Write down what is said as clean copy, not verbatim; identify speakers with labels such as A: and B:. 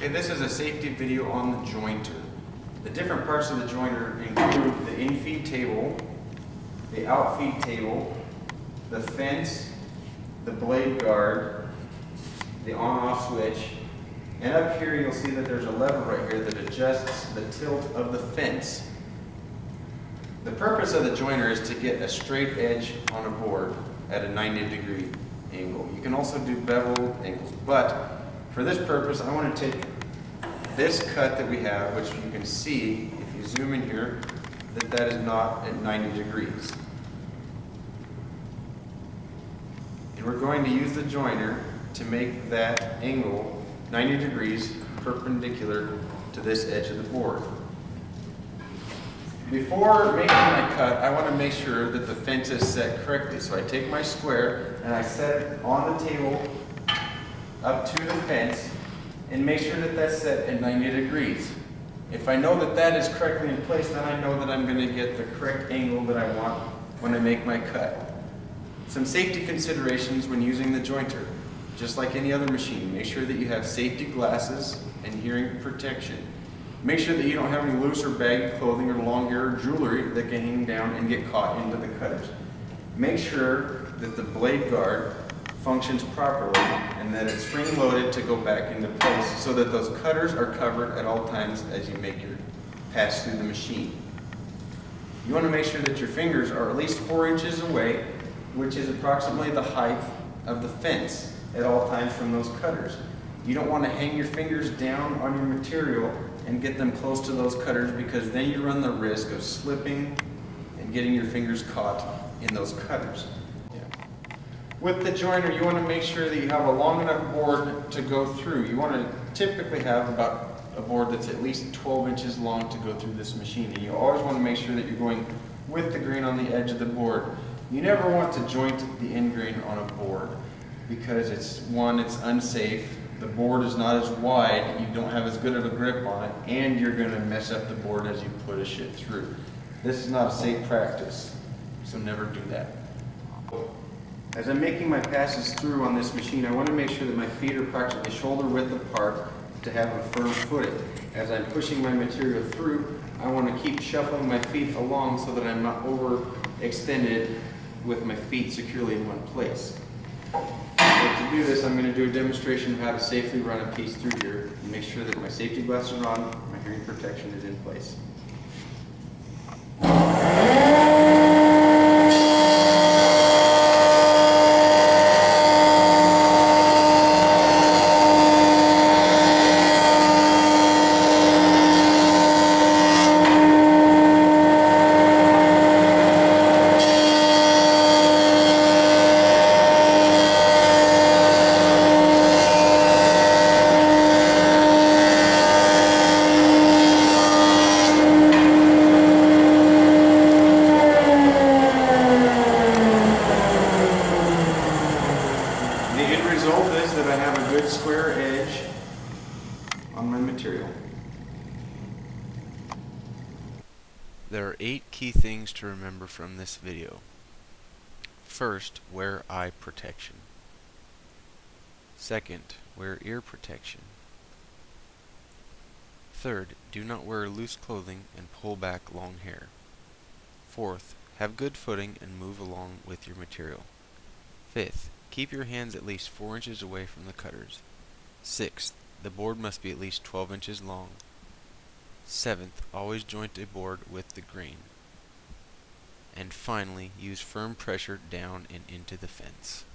A: Okay, this is a safety video on the jointer. The different parts of the jointer include the in-feed table, the out-feed table, the fence, the blade guard, the on-off switch, and up here you'll see that there's a lever right here that adjusts the tilt of the fence. The purpose of the jointer is to get a straight edge on a board at a 90-degree angle. You can also do beveled angles, but for this purpose I want to take this cut that we have, which you can see if you zoom in here, that is not at 90 degrees. And we're going to use the jointer to make that angle 90 degrees perpendicular to this edge of the board. Before making my cut, I want to make sure that the fence is set correctly. So I take my square and I set it on the table up to the fence and make sure that that's set at 90 degrees. If I know that that is correctly in place, then I know that I'm going to get the correct angle that I want when I make my cut. Some safety considerations when using the jointer. Just like any other machine, make sure that you have safety glasses and hearing protection. Make sure that you don't have any loose or baggy clothing or long hair or jewelry that can hang down and get caught into the cutters. Make sure that the blade guard functions properly and that it's spring loaded to go back into place so that those cutters are covered at all times as you make your pass through the machine. You want to make sure that your fingers are at least 4 inches away, which is approximately the height of the fence at all times from those cutters. You don't want to hang your fingers down on your material and get them close to those cutters, because then you run the risk of slipping and getting your fingers caught in those cutters. With the jointer, you want to make sure that you have a long enough board to go through. You want to typically have about a board that's at least 12 inches long to go through this machine, and you always want to make sure that you're going with the grain on the edge of the board. You never want to joint the end grain on a board, because it's unsafe. The board is not as wide, you don't have as good of a grip on it, and you're going to mess up the board as you push it through. This is not a safe practice, so never do that. As I'm making my passes through on this machine, I want to make sure that my feet are approximately shoulder width apart to have a firm footing. As I'm pushing my material through, I want to keep shuffling my feet along so that I'm not overextended with my feet securely in one place. To do this, I'm going to do a demonstration of how to safely run a piece through here and make sure that my safety glasses are on, my hearing protection is in place. That I have a good square edge on my material.
B: There are 8 key things to remember from this video. First, wear eye protection. Second, wear ear protection. Third, do not wear loose clothing and pull back long hair. Fourth, have good footing and move along with your material. Fifth, keep your hands at least 4 inches away from the cutters. Sixth, the board must be at least 12 inches long. Seventh, always joint a board with the grain. And finally, use firm pressure down and into the fence.